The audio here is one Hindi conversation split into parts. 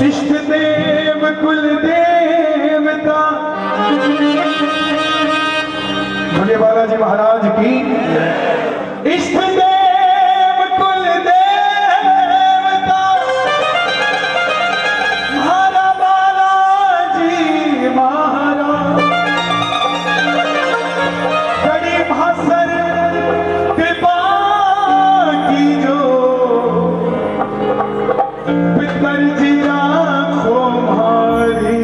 इष्ट देव कुल देवता बोले बालाजी महाराज की। इष्ट देव कुल देवता हमारा बालाजी महाराज बड़ी भासर कृपा की जो पितर जी राखो हमारी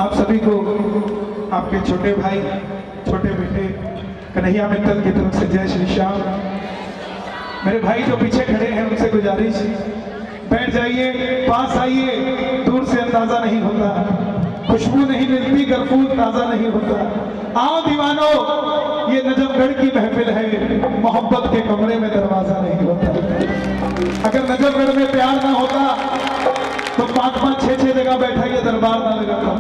आप सभी को आपके छोटे भाई छोटे बेटे कन्हैया मित्तल की तरफ से जय श्री श्याम। मेरे भाई जो पीछे खड़े हैं उनसे गुजारिश, बैठ जाइए, पास आइए। दूर से अंदाजा नहीं होता, खुशबू नहीं मिलती, कर्पूर ताजा नहीं होता। आओ दीवानो, ये नजफगढ़ की महफिल है, मोहब्बत के कमरे में दरवाजा नहीं होता। अगर नजफगढ़ में प्यार ना होता तो 5-5, 6-6 जगह बैठा ये दरबार ना लगाता।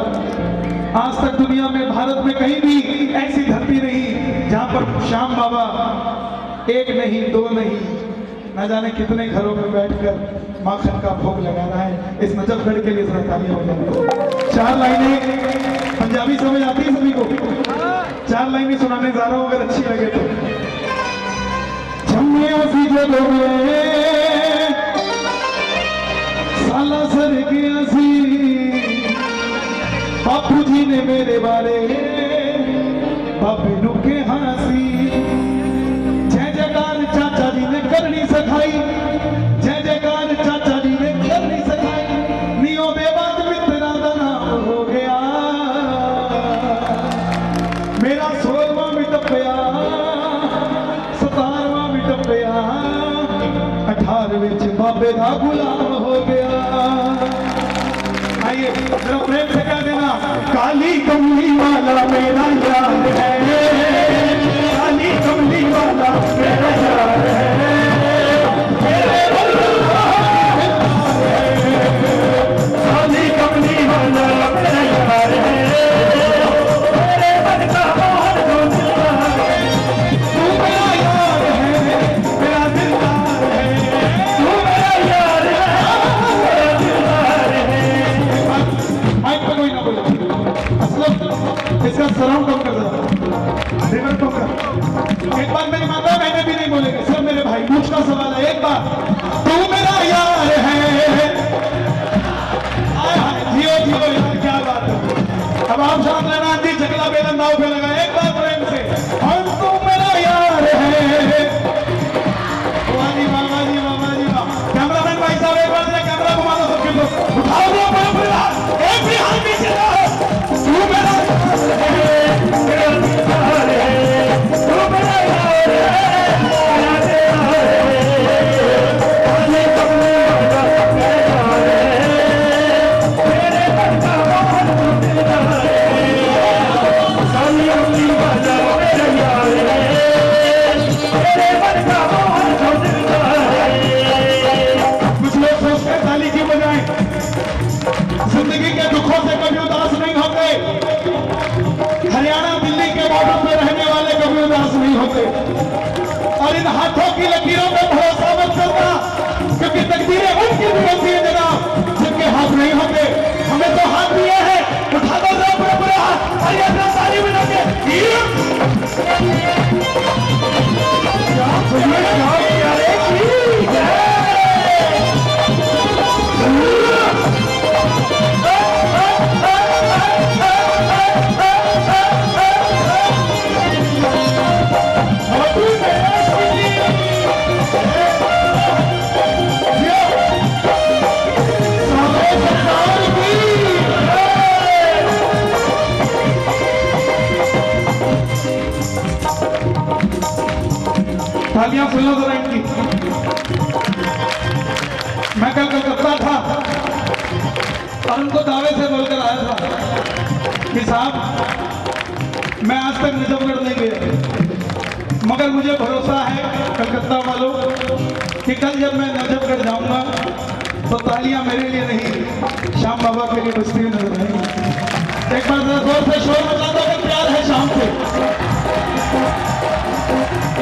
आज तक दुनिया में, भारत में कहीं भी ऐसी धरती नहीं जहां पर श्याम बाबा एक नहीं, दो नहीं, न जाने कितने घरों में बैठकर माखन का भोग लगाना है। इस नजफगढ़ के लिए तालियां हो जाए। 4 लाइनें पंजाबी समझ आती है सभी को? 4 लाइनें सुनाने जा रहा हूं, अगर अच्छी लगे तो। साला सर गया सी बापू जी ने मेरे बारे बाबे नुके हासी। जय जयकार चाचा जी ने करनी सखाई, जय जयकार चाचा जी ने करनी सखाई। नियो बेबाद मित्रा दा नाम हो गया, मेरा 16वां भी टप्पिया, 17वां भी टप्पिया, 18वें च बाबे दा गुलाम हो गया। आइए जरा प्रेम से कह देना, काली कमली वाला मेरा यार है, काली कमली वाला मेरा यार है, काली कमली वाला मेरा यार है, मेरे मन का मोहन जो दिलदार है, तू मेरा यार है, मेरा दिलदार है, तू मेरा यार है, मेरा दिलदार है। माइक पे कोई ना बोले, इसका सराउंड कम कर दो, रिवर कम कर। एक बार मेरी माता बहने भी नहीं बोलेंगे, सब मेरे भाई। पूछना सवाल है एक बार, तू मेरा यार है, जियो जियो यार, क्या बात है। अब आप साथ लेना जी, जगला बेलन दाव पे लगा, एक बार प्रेम से, और तू मेरा यार है। वाह जी वाह, वाह जी वाह, वाह जी वाह। कैमरामैन भाई साहब एक बार कैमरा घुमा दो सबके लोग, उठाओ दो पूरा परिवार, एक भी हाथ पीछे लो। तू मेरा यार है, मेरा दिलदार है, तू मेरा यार है, मेरा दिलदार है, काली कमली वाला मेरा यार है, मेरे मन का मोहन जो दिलदार है, काली कमली वाला मेरा यार है, मेरे मन का मोहन जो दिलदार है। कुछ लोग सोचते हैं ताली क्यों बजाएं, करता था और उनको दावे से बोलकर आया था कि साहब मैं आज तक नजफगढ़ नहीं गया, मगर मुझे भरोसा है कलकत्ता वालों कि कल जब मैं नजफगढ़ जाऊंगा तो तालियां मेरे लिए नहीं, श्याम बाबा के लिए बजती हुई नजर आएंगी। एक बार जरा जोर से शोर मचा दो अगर प्यार है शाम से।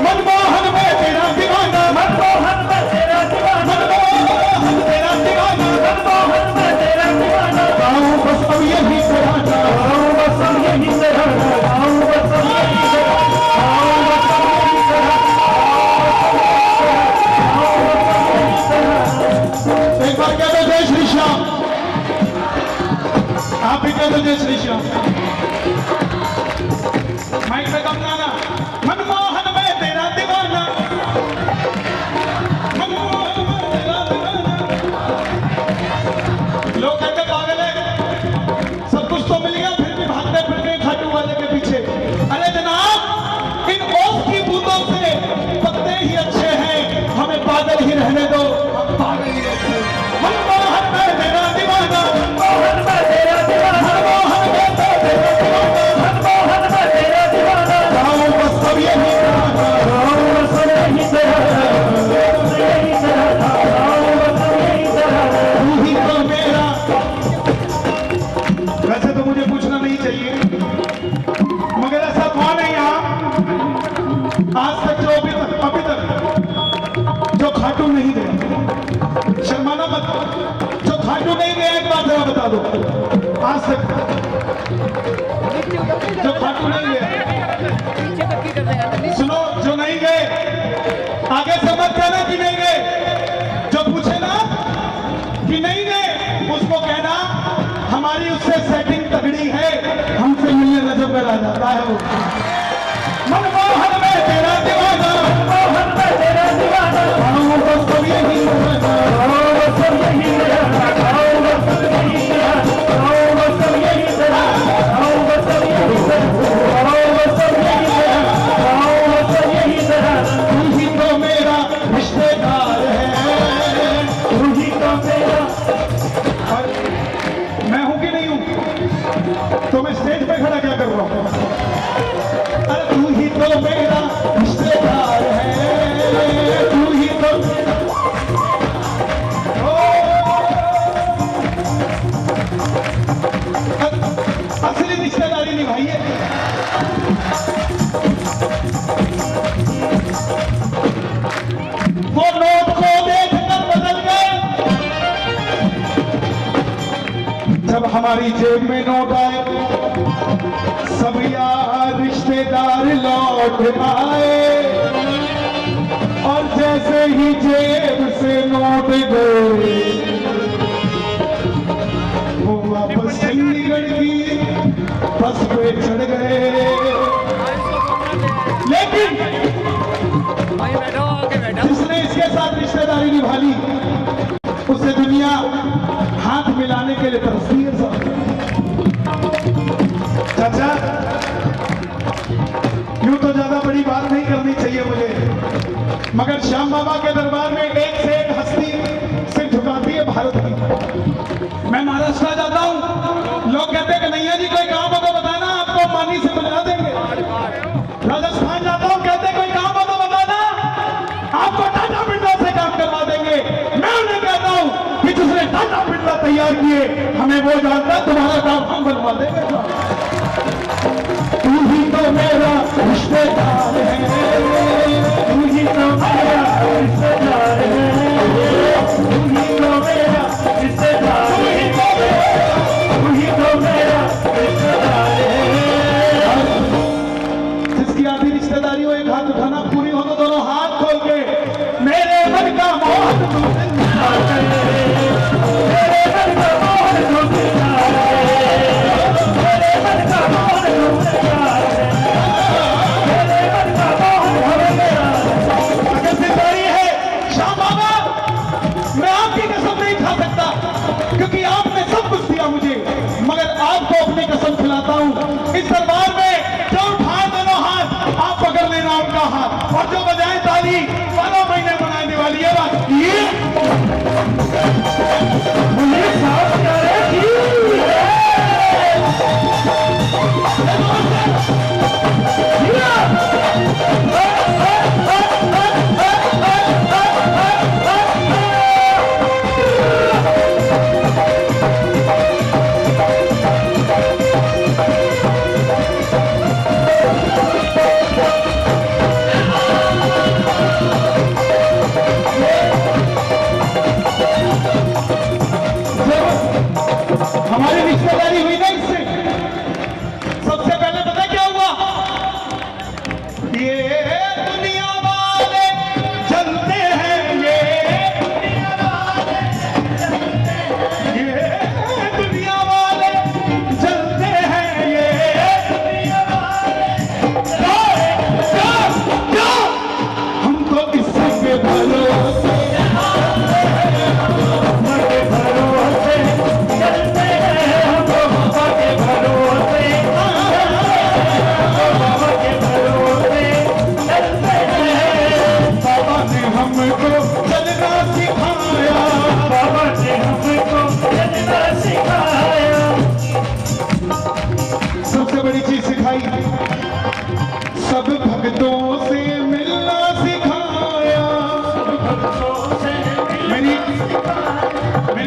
मनमोहन में तेरा दीवाना, मनमोहन में तेरा दीवाना, मनमोहन तेरा दीवाना, मनमोहन में तेरा दीवाना, गाऊं बस अब यही सराहना, गाऊं बस अब यही सराहना, गाऊं बस अब यही सराहना, गाऊं बस अब यही सराहना। एक बार कह दो जय श्री श्याम, आप भी कह दो जय श्री श्याम। माइक पे कम गाना। मनमोहन में तेरा दीवाना, मनमोहन में तेरा दीवाना। लोग कहते पागल है, सब कुछ तो मिल गया फिर भी भागते फिरते खाटू वाले के पीछे। अरे जनाब, इन ओस की बूंदों से पत्ते ही अच्छे हैं, हमें पागल ही रहने दो, हम पागल ही रहते हैं। मनमोहन में तेरा दीवाना, मनमोहन में तेरा दीवाना, मनमोहन में तेरा दीवाना, मनमोहन में तेरा दीवाना, गाऊं बस अब यही सराहना, गाऊं बस अब यही सराहना, यही सराहना, गाऊं बस अब यही सराहना। तू ही तो मेरा, वैसे तो मुझे पूछना नहीं चाहिए, मगर ऐसा कौन है यहाँ आज तक जो अभी तक जो खाटू नहीं गया? शर्माना मत, जो खाटू नहीं गया एक बात जरा बता दो, आज तक जो खाटू नहीं गया, सुनो, जो नहीं गए आगे से मत कहना कि नहीं गए, जो पूछे ना कि नहीं गए उसको कहना हमारी उससे सेटिंग तगड़ी है, हमसे मिलने नजफगढ़ आ जाता है वो। मनमोहन में तेरा दीवाना, मनमोहन में तेरा दीवाना, गाऊं बस अब यही सराहना, गाऊं बस अब यही सराहना, गाऊं बस अब यही सराहना, गाऊं बस अब यही सराहना, गाऊं बस अब यही सराहना, गाऊं बस अब यही सराहना, गाऊं बस अब यही सराहना। तू ही तो मेरा रिश्तेदार है, तू ही तो मेरा। और मैं हूं कि नहीं हूं? तो मैं स्टेज पे खड़ा क्या कर रहा हूं? अरे तू ही तो मेरा रिश्तेदार है, तू ही तो असली रिश्तेदारी निभाइए। वो नोट को देखकर बदल गए, जब हमारी जेब में नोट आए सब यार रिश्तेदार लौट आए, और जैसे ही जेब से नोट गए वो वापस चंडीगढ़ की बस पे चढ़ गए। लेकिन जिसने इसके साथ रिश्तेदारी निभा ली उसे दुनिया हाथ मिलाने के लिए तरसती है। चाचा, यूं तो ज्यादा बड़ी बात नहीं करनी चाहिए मुझे, मगर श्याम बाबा के दरबार में एक से एक हस्ती सिर झुकाती है भारत की। मैं महाराष्ट्र जाता हूं, लोग कहते हैं कि नैया जी कोई काम हो तो बताना, आपको मानी से बुला देंगे। राजस्थान जाता हूं, कहते हैं कोई काम हो तो बताना, आपको टाटा बिरला से काम करवा देंगे। मैं उन्हें कहता हूं कि जिसने टाटा बिरला तैयार किए हमें वो जानता, तुम्हारा काम हम बनवा देंगे। तू ही तो मेरा रिश्तेदार है, तू ही तो मेरा रिश्तेदार है, तू ही तो मेरा रिश्तेदार है, तू ही तो मेरा रिश्तेदार है। जिसकी आधी रिश्तेदारी हो एक हाथ उठाना, पूरी हो तो दोनों हाथ खोल के मेरे मन का मोहन तू जिंदा करे, मेरे मन का मोहन तू जिंदा करे, मेरे मन का मोहन तू जिंदा करे, मेरे मन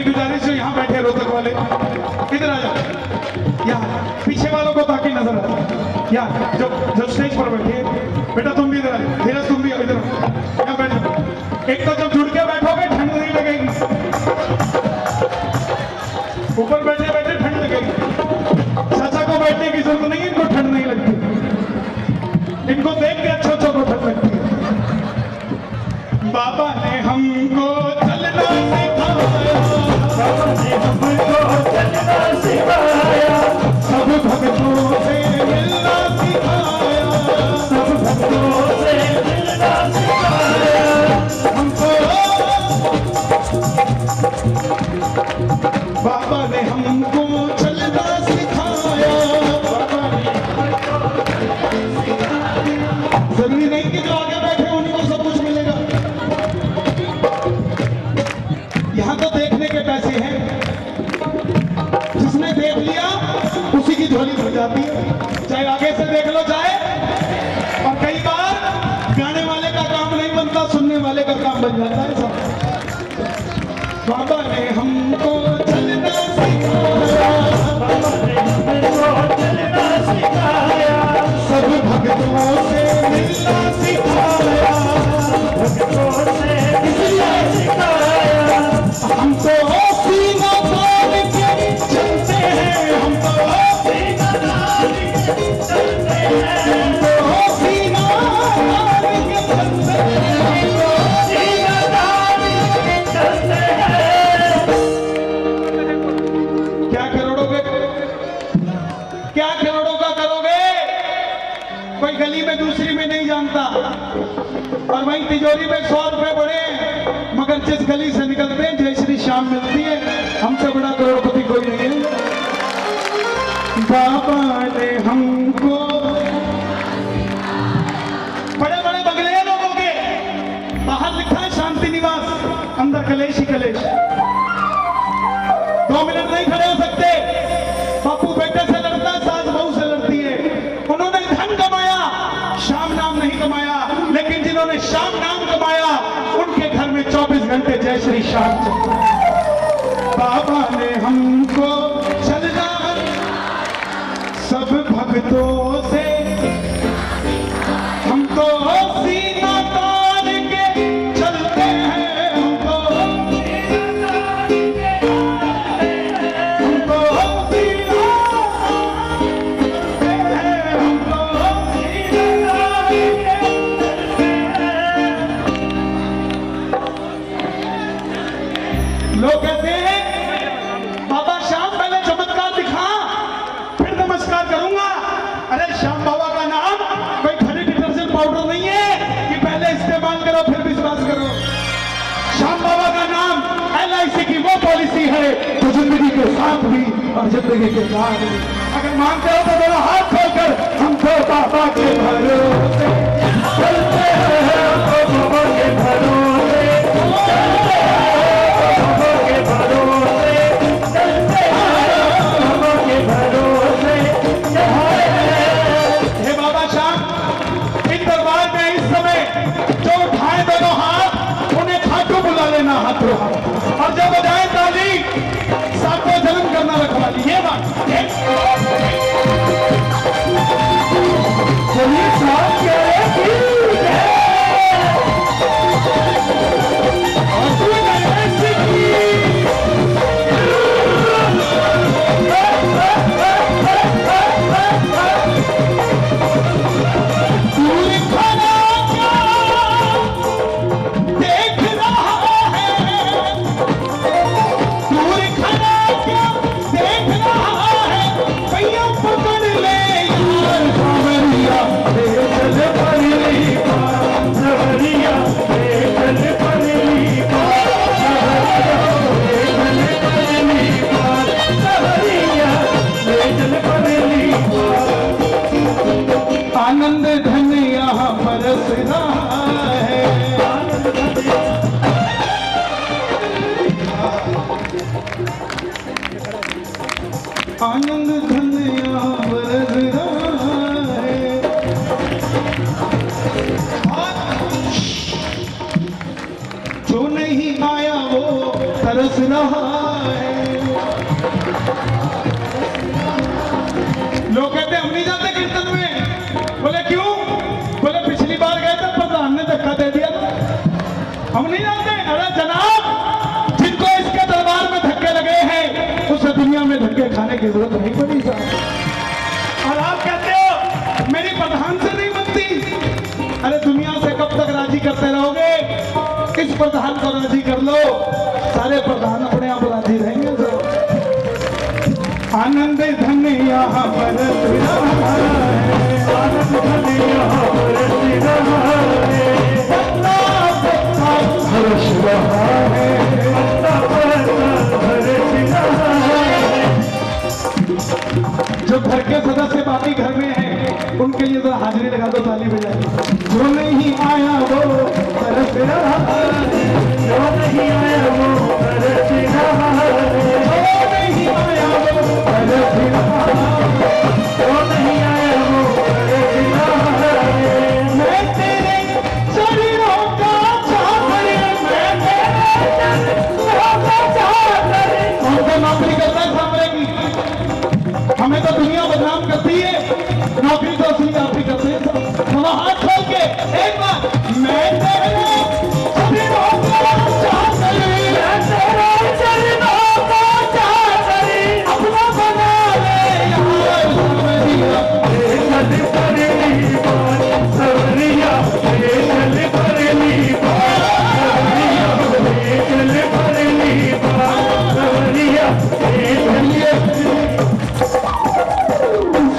मेरी गुजारिश है यहाँ बैठे रोहतक वाले इधर आ जाओ, यहाँ पीछे वालों को ताकि नजर आए, यहाँ जो स्टेज पर बैठे बेटा तुम भी इधर आए, धीरज तुम भी इधर यहाँ बैठ जाओ। एक तो जब जुड़ के बैठोगे ठंड नहीं लगेगी, ऊपर बैठे बैठे ठंड लगेगी। चाचा को बैठने की जरूरत नहीं, इनको ठंड नहीं लगती, इनको देख के अच्छों को ठंड लगती है। बाबा ने हमको चलना सिखाया, बाबा ने हमको चलना सिखाया, सब भक्तों से मिलना सिखाया, सब भक्तों से मिलना सिखाया हमको। बाबा ने हमको चलना सिखाया, बाबा ने जरूरी नहीं कि जो आगे बैठे उनको सब कुछ मिलेगा। यहाँ तो देखने के पैसे हैं, जिसने देख लिया उसी की झोली भर जाती है, चाहे आगे से देख लो चाहे। और कई बार गाने वाले का काम नहीं बनता, सुनने वाले का काम बन जाता है सब। बाबा ने हमको चलना सिखाया, बाबा ने हमको चलना सिखाया, सब भक्तों से मिलना सिखाया, भक्तों से मिलना सिखाया। हम तो सीना तान के चलते हैं, हम तो सीना तान के चलते हैं, हम तो सीना तान के चलते हैं, हम तो सीना तान के चलते हैं। क्या करोड़ोगे, क्या करोड़ों का करोगे? कोई गली में दूसरी में नहीं जानता, और वहीं तिजोरी में 100 रुपए बड़े, मगर जिस गली से निकलते हैं जय श्री श्याम मिलती है। हमसे बड़ा करोड़पति कोई नहीं है। बाबा ने हमको बड़े बड़े बंगले हैं लोगों के, बाहर लिखा है शांति निवास, अंदर कलेश ही कलेश। 2 मिनट नहीं खड़े हो सकते। बापू बेटे से लड़ता, सास बहू से लड़ती है। उन्होंने धन कमाया, श्याम नाम नहीं कमाया, लेकिन जिन्होंने श्याम नाम कमाया उनके घर में 24 घंटे जय श्री श्याम चलता है। बाबा ने हमको चलना सब भक्तों से, हम तो सीना तान के चलते हैं, हम तो सीना तान के चलते हैं, हम तो सीना तान के चलते हैं, हम तो सीना तान के चलते हैं। लोग कहते हैं बाबा श्याम पहले चमत्कार दिखा फिर नमस्कार करूंगा। अरे श्याम बाबा का नाम कोई खड़ी डिटर्जेंट पाउडर नहीं है कि पहले इस्तेमाल करो फिर विश्वास करो। श्याम बाबा का नाम LIC की वो पॉलिसी है जो जिंदगी के साथ भी और जिंदगी के बाद भी। अगर मानते हो तो मेरा हाथ खोलकर हम तो बाबा के भरोसे चलते हैं, तो बाबा के भरोसे चलते हैं, बाबा के भरोसे चलते हैं, बाबा के भरोसे चलते हैं। हे बाबा श्याम, इन दरबार में इस समय जो उठाए दोनों हाथ उन्हें खाटू बुला लेना हाथों हाथ, और जब बजाए ताली सबको जन्म करना रखवाली। ये बात चलिए साथ कह रहे हैं आनंद धन यहाँ बरस रहा है, आनंद धन यहाँ बरस रहा है। जो नहीं आया वो तरस रहा खाने की जरूरत नहीं पड़ी साहब। और आप कहते हो मेरी प्रधान से नहीं बनती। अरे दुनिया से कब तक राजी करते रहोगे? इस प्रधान को राजी कर लो, सारे प्रधान अपने आप राजी रहेंगे साहब। आनंद धन यहाँ बरस रहा है, आनंद धन यहाँ बरस रहा है, पत्ता पत्ता बरस रहा है, पत्ता पत्ता बरस रहा है। जो घर के सदस्य बाकी घर में हैं, उनके लिए तो हाजिरी लगा दो, ताली बजा दो। जो नहीं आया वो बरस रहा है, जो नहीं आया वो बरस रहा है, जो नहीं आया वो बरस रहा है, जो नहीं आया वो बरस रहा है। मैं तेरे शरीरों का चाकर, मैं तेरे शरीरों का चाकर। कौन सा नौकरी करता है सामने की? हमें तो दुनिया बदनाम करती है, नौकरी तो असली आप ही करते हैं सब। दोनों हाथ खोल के एक बार, मैं तेरे शरीरों का चाकर, मैं तेरे शरीरों का चाकर, अपना बना ले यार सवरिया, चल परली बात सवरिया, चल परली बात सवरिया, चल परली बात सवरिया,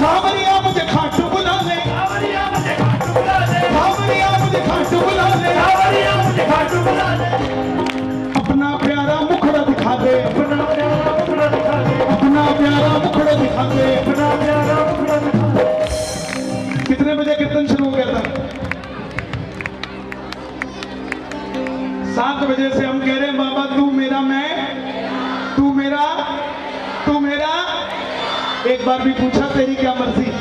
सावरिया मुझे खाटू बुला ले, सावरिया मुझे खाटू बुला ले, सावरिया मुझे खाटू बुला ले, सावरिया मुझे खाटू बुला ले। अपना प्यारा मुखड़ा दिखा दे, अपना प्यारा मुखड़ा दिखा दे, अपना प्यारा मुखड़ा दिखा दे, अपना प्यारा मुखड़ा दिखा दे। कितने बजे कीर्तन शुरू हो गया था? 7 बजे से हम कह रहे हैं बाबा तू मेरा, मैं तू मेरा, तू मेरा। एक बार भी पूछा तेरी क्या मर्जी?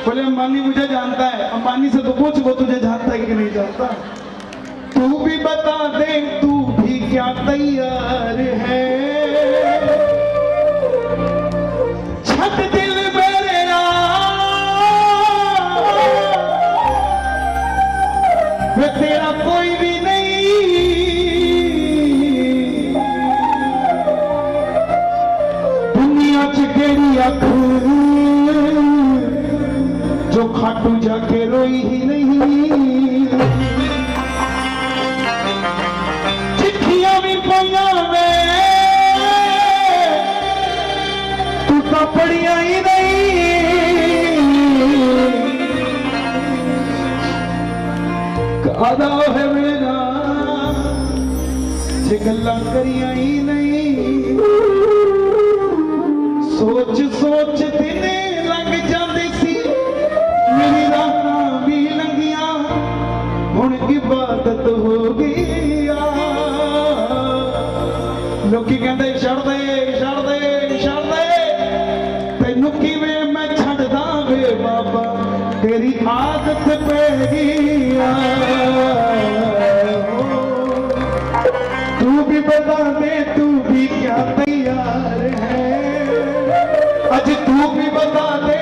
बोले अंबानी मुझे जानता है। अंबानी से तो पूछ, वो तुझे जानता है कि नहीं जानता। तू भी बता दे तू भी क्या तैयार है, छत दिल मेरा वे तेरा कोई भी नहीं, दुनिया च केड़ी अख जो खाटू जाके रोई ही नहीं। चिट्ठियां भी पाइया में तू तो पढ़िया ही नहीं, कादा है मेरा जे गल्लां करिया ही नहीं। सोच सोच दिन लंघ जाती सी, मेरी रातां भी लंघिया, हुण इबादत हो गई। लोकी कहंदे छड़ दे छड़ दे छड़ दे, तैनू किवें मैं छड्डदा वे बाबा, तेरी आदत पै गई। तू भी बता दे तू भी क्या तैयार है, आज तू भी बता दे।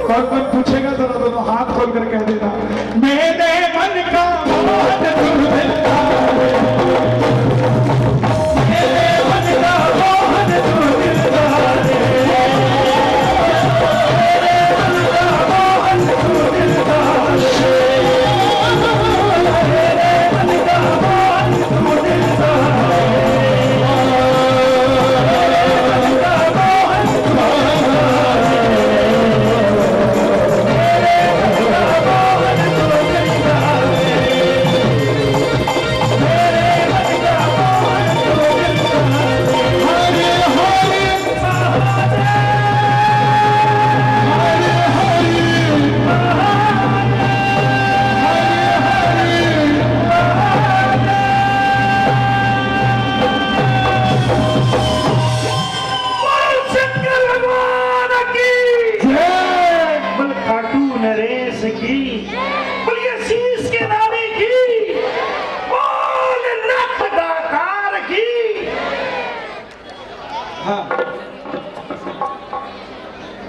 कौन पूछेगा जरा दोनों हाथ खोल कर कह देना, मेरे मन का मोहन तू दिलदार है, मेरे मन का मोहन तू दिलदार है, मेरे मन का मोहन तू दिलदार है, मेरे मन का मोहन तू दिलदार है।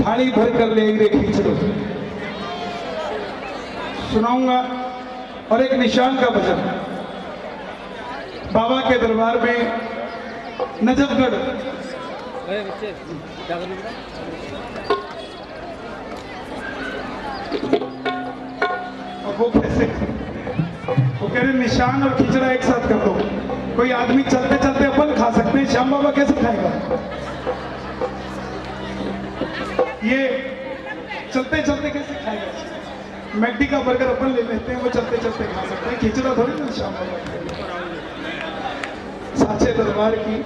थाली भर कर ले रे खींच लो। सुनाऊंगा और एक निशान का भजन। बाबा के दरबार में नजफगढ़। अब वो कैसे, वो कह रहे निशान और खिचड़ा एक साथ कर दो। कोई आदमी चलते चलते अपन खा सकते हैं, श्याम बाबा कैसे खाएगा? ये चलते चलते कैसे खाएगा? मैकडी का बर्गर अपन ले लेते हैं, वो चलते चलते खा सकते हैं, खिचड़ा थोड़ी ना श्याम बाबा। साचे दरबार की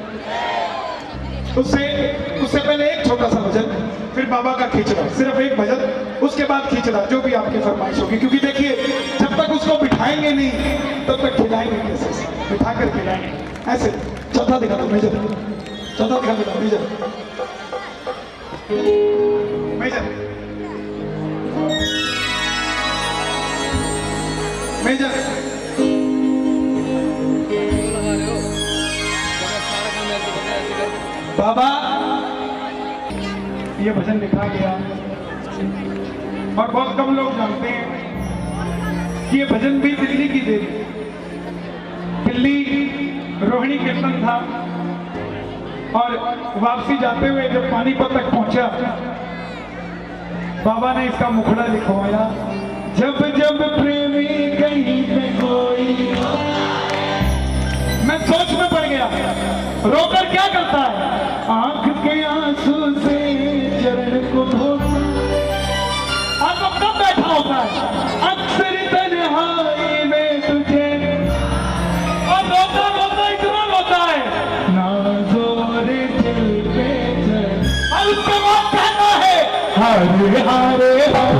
उससे पहले एक छोटा सा भजन, फिर बाबा का खिचड़ा, सिर्फ एक भजन, उसके बाद खिचड़ा, जो भी आपकी फरमाइश होगी। क्योंकि देखिए जब तक उसको बिठाएंगे नहीं तब तक खिलाएंगे कैसे? बिठा कर खिलाएंगे ऐसे। चौथा दिखा दो मेजर, चौथा दिखा दो मेजर, मेजर, मेजर। बाबा ये भजन लिखा गया और बहुत कम लोग जानते हैं कि ये भजन भी दिल्ली की देवी, दिल्ली रोहिणी कीर्तन था और वापसी जाते हुए जब पानीपत तक पहुंचा बाबा ने इसका मुखड़ा लिखवाया। जब जब प्रेमी कहीं पे कोई, मैं सोच में पड़ गया, रोकर क्या करता है? आंख के आंसू से चरण को धोता, और वो कब बैठा होता है? अक्सर तन्हाई में तुझे, और रोता रोता इतना रोता है ना जोर दिल पे चढ़, और उसके बाद कहता है हारे हारे हारे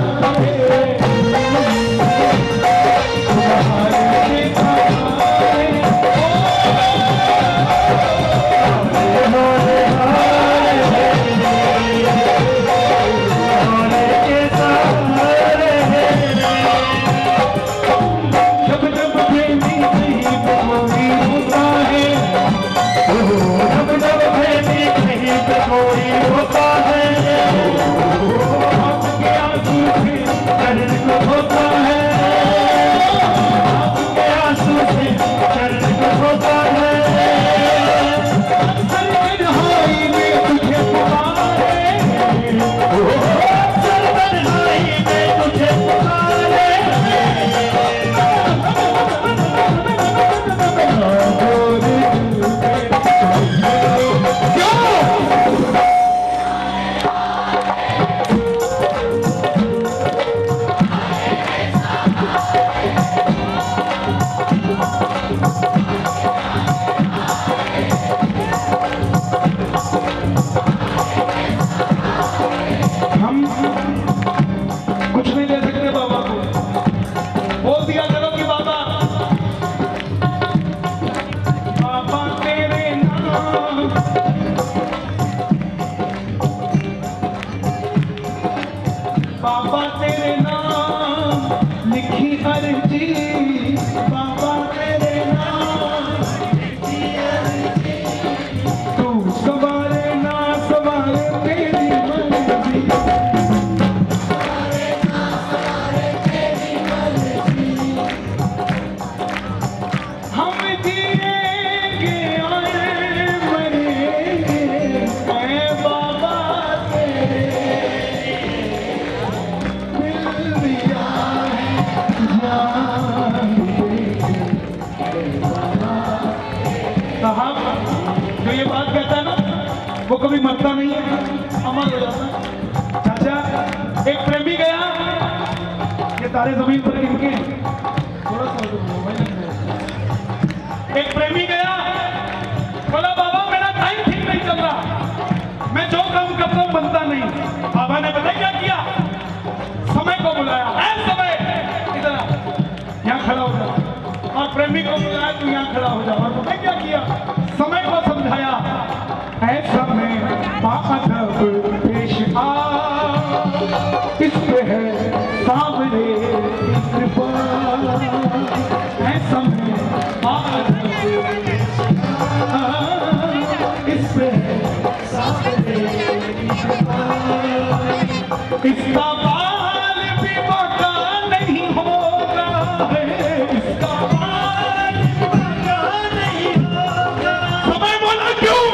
वो कभी मरता नहीं है, अमर हो जाता है। चाचा एक प्रेमी गया, ये तारे जमीन पर गिनके थोड़ा सा एक प्रेमी गया, बोला बाबा मेरा टाइम ठीक नहीं चल रहा, मैं जो काम करता हूं बनता नहीं। बाबा ने पता क्या किया? समय को बुलाया, है समय इधर यहाँ खड़ा हो जा, और प्रेमी को बुलाया तू यहाँ खड़ा हो जा, और पता क्या किया? समय को समझाया, ऐसा में बाअदब पेश आ, इस पे है सामने कृपा, ऐसा में बाअदब पेश आ, इस पे है सामने कृपा, इसका बाल भी बाका नहीं होगा है, इसका बाल भी बाका नहीं होगा। समय बोला क्यों?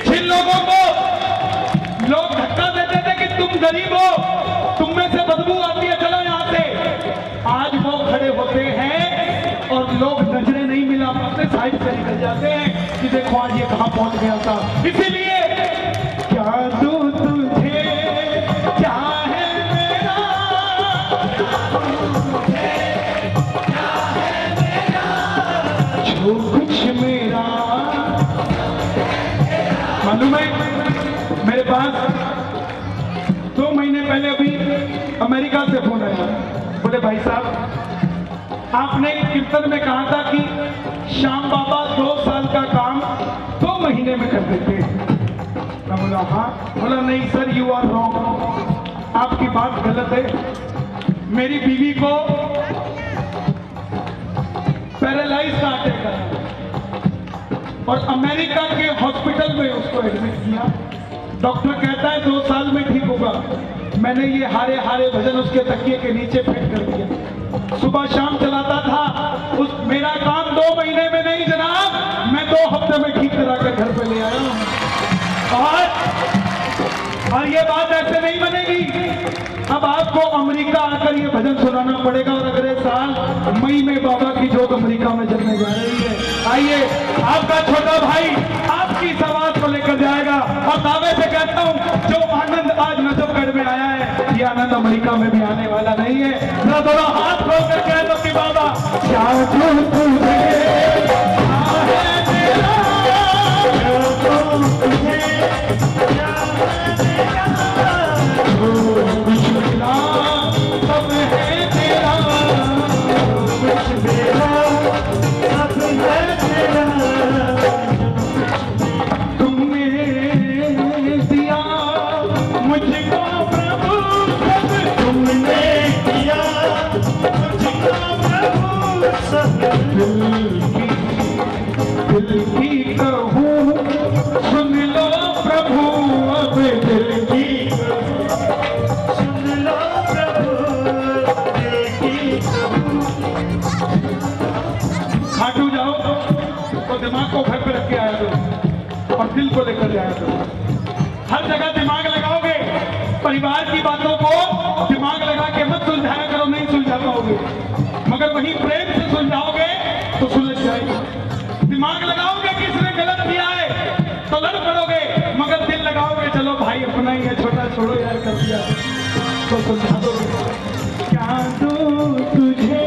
जिन लोगों को लोग धक्का देते थे कि तुम गरीब हो, तुम में से बदबू आती है, चलो यहाँ से, आज वो खड़े होते हैं और लोग नजरें नहीं मिला पाते, साइड से निकल जाते हैं कि देखो आज ये कहाँ पहुंच गया था। इसीलिए क्या दूं तुझे, क्या है मेरा, जो कुछ मेरा। मालूम है मेरे पास 2 महीने पहले अभी अमेरिका से फोन आया, बोले भाई साहब आपने कीर्तन में कहा था कि श्याम बाबा 2 साल का काम 2 महीने में कर देते हैं। मैं बोला हाँ, बोला नहीं सर यू आर रॉन्ग, आपकी बात गलत है। मेरी बीवी को पैरालाइज का अटैक आया और अमेरिका के हॉस्पिटल में उसको एडमिट किया। डॉक्टर कहता है 2 साल में ठीक होगा। मैंने ये हारे हारे भजन उसके तकिए के नीचे फिट कर दिया, सुबह शाम चलाता था। उस मेरा काम 2 महीने में नहीं जनाब, मैं 2 हफ्ते में ठीक करा कर घर पे ले आया हूं। और ये बात ऐसे नहीं बनेगी, अब आपको अमेरिका आकर ये भजन सुनाना पड़ेगा और अगले साल मई में बाबा की जोत अमेरिका में जलने जा रही है। आइए आपका छोटा भाई आपकी इस आवाज को लेकर जाएगा और दावे से कहता हूं जो आनंद आज नजफगढ़ में आया है, ये आनंद अमेरिका में भी आने वाला नहीं है। ना दोनों हाथ खोल कर कह दो कि बाबा क्या दिल की कहूँ सुन लो प्रभु, अब दिल की सुन लो प्रभु, दिल की खाटू जाओ तो दिमाग को घर पे रख के आया करो और दिल को लेकर जाया करो। हर जगह दिमाग लगाओगे, परिवार की बातों को दिमाग लगा के मत सुलझाया करो, नहीं सुलझा पाओगे। मगर वही प्रेम से सुलझाओगे तो सुलझ जाएगी। दिमाग लगाओगे कि इसने गलत किया है तो लड़ पड़ोगे, मगर दिल लगाओगे चलो भाई अपना ही है, छोटा छोड़ो यार कर दिया तो सुलझा दोगे। क्या दूं तुझे,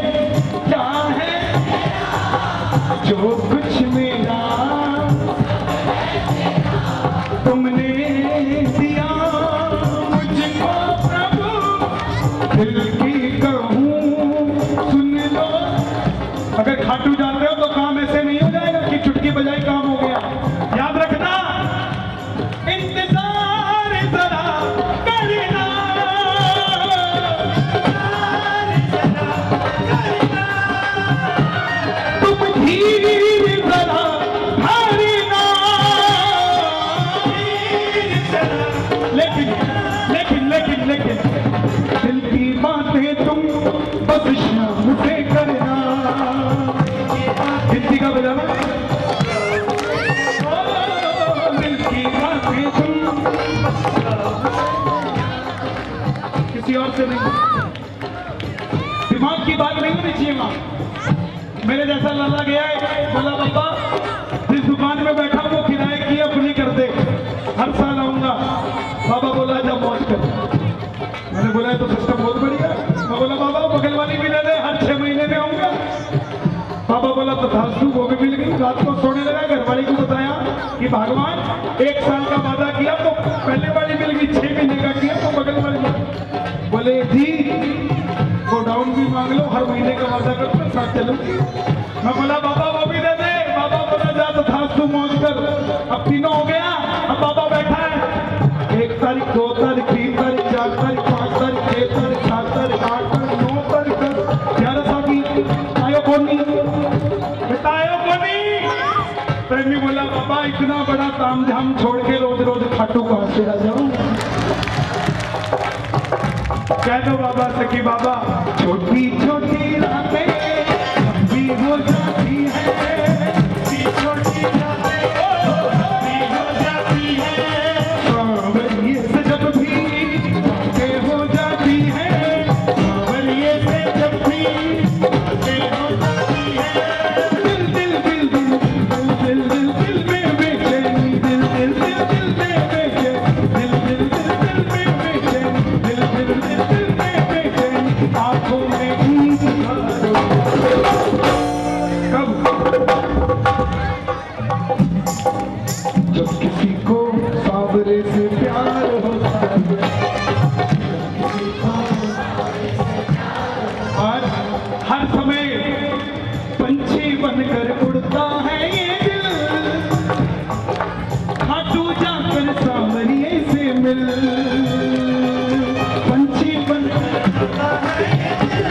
क्या है जो कुछ मेरा, तुमने दिया मुझको प्रभु, दिल की कहूँ सुन लो। अगर खाटू जाते हो तो काम ऐसे नहीं हो जाएगा कि चुटकी बजाई काम हो गया। याद रखना, इंतजार जरा करना, तुम धीर जरा धरना, लेकिन लेकिन लेकिन लेकिन दिल की बातें तुम बस शाम से करना। हिंदी का बजाना, दिल की बातें तुम किसी और से नहीं, दिमाग की बात नहीं होनी चाहिए वहां। मेरे जैसा लल्ला गया है, बोला बाबा जिस दुकान में बैठा वो किराए की अपनी कर दे, हर साल आऊंगा। बाबा बोला जब मौज कर। मैंने बोला तो सिस्टम बहुत बढ़िया। मैं बोला बाबा बगल वाली भी ले ले, हर 6 महीने में आऊंगा। बाबा बोला तो धासू वो भी मिल गई। रात को सोने लगा, घरवाली को बताया कि भगवान 1 साल का वादा किया तो पहले वाली मिल गई, 6 महीने का किया तो बगल वाली। बोले जी वो डाउन भी मांग लो, हर महीने का वादा करते साथ चलो। मैं बोला बाबा वो भी दे दे। बाबा बोला जा तो धासू मौज कर। अब तीनों हो गया, अब बाबा बैठा है 1 तारीख 2 तारीख 3 तारीख 4 तारीख 5 तारीख 6 तारीख 7 तारीख 8 तारीख 9 तारीख 11 तारीख आयो कौन नहीं बतायो कौन नहीं। प्रेमी बोला बाबा इतना बड़ा तामझाम छोड़ के रोज रोज खाटू कहां से आ जाऊं। कह दो बाबा से कि बाबा छोटी छोटी रातें लंबी हो जाती है, छोटी छोटी रातें जब किसी को सांवरे से प्यार होता है, और हर समय पंछी बनकर उड़ता है ये दिल, खाटू जाकर सांवरिये से मिल। पंछी बनकर उड़ता है ये दिल,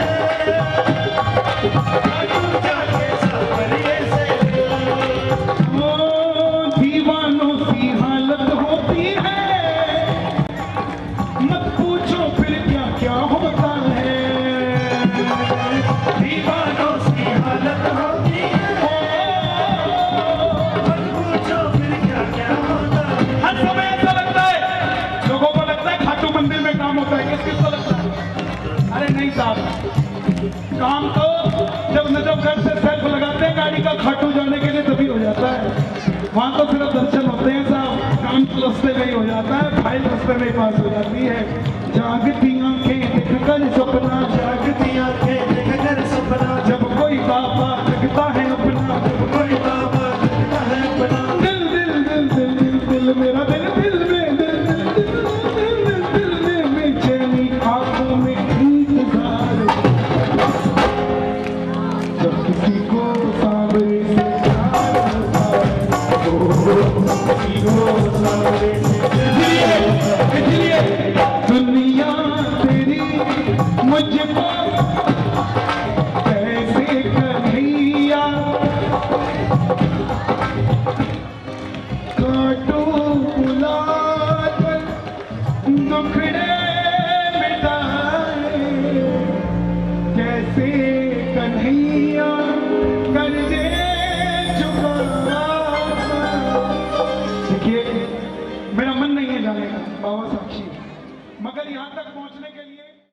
खाटू जाकर सांवरिये से मिल। ओ दीवानों सी हालत होती है, मत पूछो फिर क्या क्या होता है। दीवानों सी हालत होती है, मत पूछो फिर क्या क्या होता है। हर समय ऐसा लगता है, लोगों को लगता है खाटू मंदिर में काम होता है, किस किस को लगता है? अरे नहीं साहब, काम तो जब घर से सेल्फ लगाते हैं गाड़ी का खाटू जाने के लिए तभी हो जाता है। वहाँ तो सिर्फ दर्शन होते हैं साहब, काम तो रास्ते में ही हो जाता है, फाइल रास्ते में ही पास हो जाती है। जागती आंखें देखकर सपना, जागती आंखें देखकर सपना, जब कोई बाबा लगता है अपना, जब कोई बाबा लगता है अपना। दिल दिल दिल दिल दिल दिल मेरा दिल, दिल में दिल दिल दिल दिल दिल दिल में बेचैनी, आंखों में इंतजार। जब किसी को सांवरे से प्यार होता है, किसी को सांवरे से प्यार होता है। इसलिए दुनिया तेरी मुझको कैसे कन्हैया, काटू बुलाकर दुखड़े